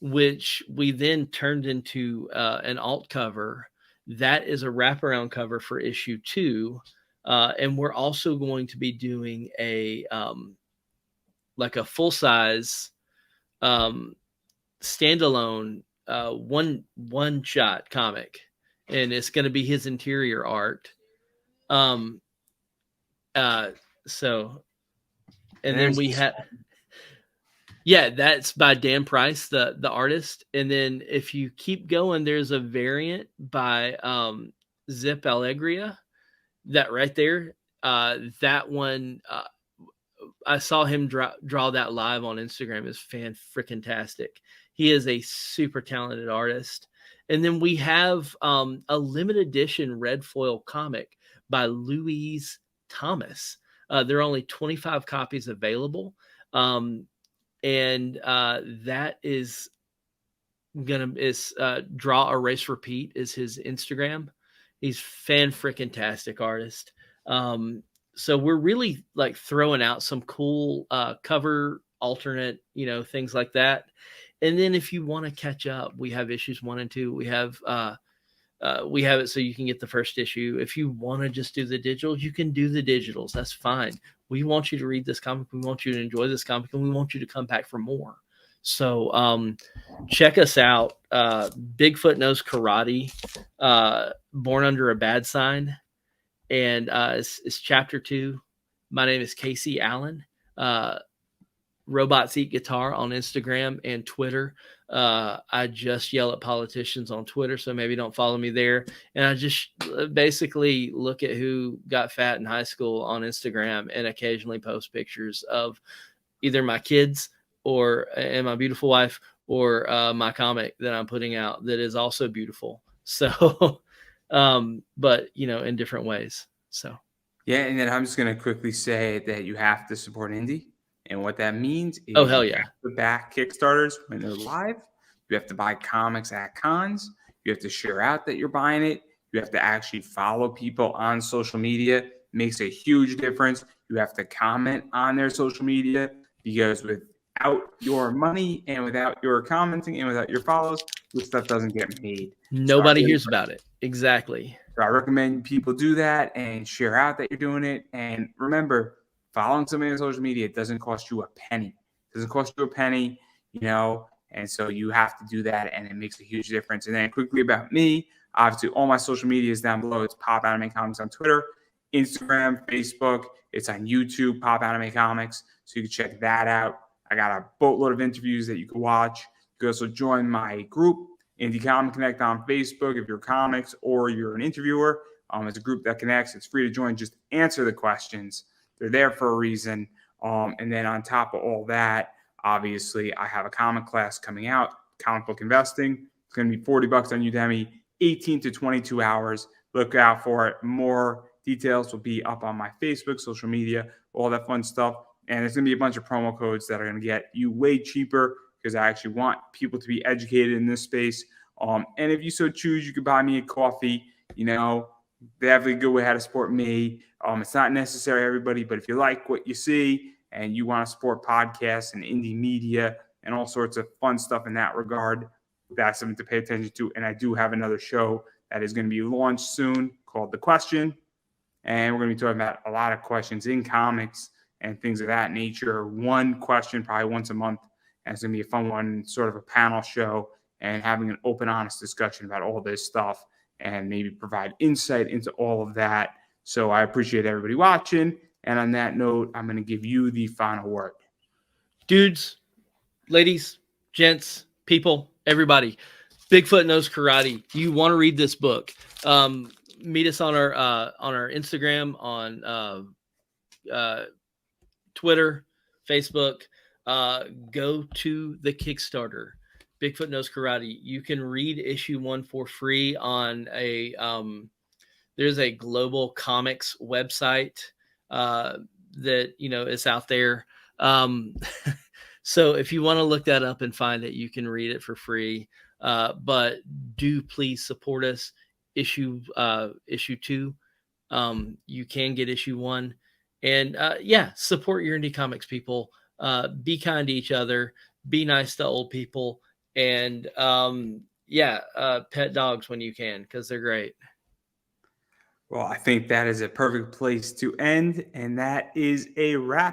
which we then turned into an alt cover. That is a wraparound cover for issue 2. And we're also going to be doing a full size standalone one shot comic, and it's going to be his interior art. Then we have that's by Dan Price, the artist. And then if you keep going, there's a variant by Zip Allegria. That right there, that one, I saw him draw that live on Instagram. Is fan-freaking-tastic. He is a super talented artist. And then we have a limited edition red foil comic by Louise Thomas. There are only 25 copies available. And that is Draw, Erase, Repeat is his Instagram. He's fan-freaking-tastic artist. So we're really throwing out some cool cover alternate, things like that. And then if you want to catch up, we have issues 1 and 2. We have it so you can get the first issue. If you want to just do the digitals, you can do the digitals. That's fine. We want you to read this comic. We want you to enjoy this comic, and we want you to come back for more. So check us out. Bigfoot Knows Karate, Born Under a Bad Sign. And it's chapter 2. My name is Casey Allen. Robots Eat Guitar on Instagram and Twitter. I just yell at politicians on Twitter, so maybe don't follow me there. And I just basically look at who got fat in high school on Instagram and occasionally post pictures of either my kids and my beautiful wife or my comic that I'm putting out that is also beautiful. So, but in different ways. So,
yeah. And then I'm just going to quickly say that you have to support indie. And what that means is
hell yeah.
You have to back Kickstarters when they're live. You have to buy comics at cons. You have to share out that you're buying it. You have to actually follow people on social media. It makes a huge difference. You have to comment on their social media, because without your money and without your commenting and without your follows, this stuff doesn't get made.
Nobody hears about it. Exactly.
So I recommend people do that and share out that you're doing it. And remember, following somebody on social media, it doesn't cost you a penny. It doesn't cost you a penny, and so you have to do that, and it makes a huge difference. And then quickly about me, obviously all my social media is down below. It's Pop Anime Comics on Twitter, Instagram, Facebook. It's on YouTube, Pop Anime Comics. So you can check that out. I got a boatload of interviews that you can watch. You can also join my group, Indie Comic Connect, on Facebook if you're comics or you're an interviewer. It's a group that connects. It's free to join. Just answer the questions. They're there for a reason. And then on top of all that, obviously, I have a comic class coming out, comic book investing. It's going to be $40 on Udemy, 18 to 22 hours. Look out for it. More details will be up on my Facebook, social media, all that fun stuff. And there's going to be a bunch of promo codes that are going to get you way cheaper, because I actually want people to be educated in this space. And if you so choose, you could buy me a coffee. Definitely a good way how to support me. It's not necessary, everybody, but if you like what you see and you want to support podcasts and indie media and all sorts of fun stuff in that regard, that's something to pay attention to. And I do have another show that is going to be launched soon called The Question. And we're going to be talking about a lot of questions in comics and things of that nature. One question probably once a month. And it's going to be a fun one, sort of a panel show, and having an open, honest discussion about all this stuff and maybe provide insight into all of that. So I appreciate everybody watching. And on that note, I'm going to give you the final word.
Dudes, ladies, gents, people, everybody, Bigfoot Knows Karate. You want to read this book. Meet us on our Instagram, on Twitter, Facebook. Go to the Kickstarter, Bigfoot Knows Karate. You can read issue 1 for free on there's a global comics website that is out there. So if you want to look that up and find it, you can read it for free. But do please support us. Issue 2. You can get issue 1, and support your indie comics, people. Be kind to each other. Be nice to old people, and pet dogs when you can, because they're great.
Well, I think that is a perfect place to end, and that is a wrap.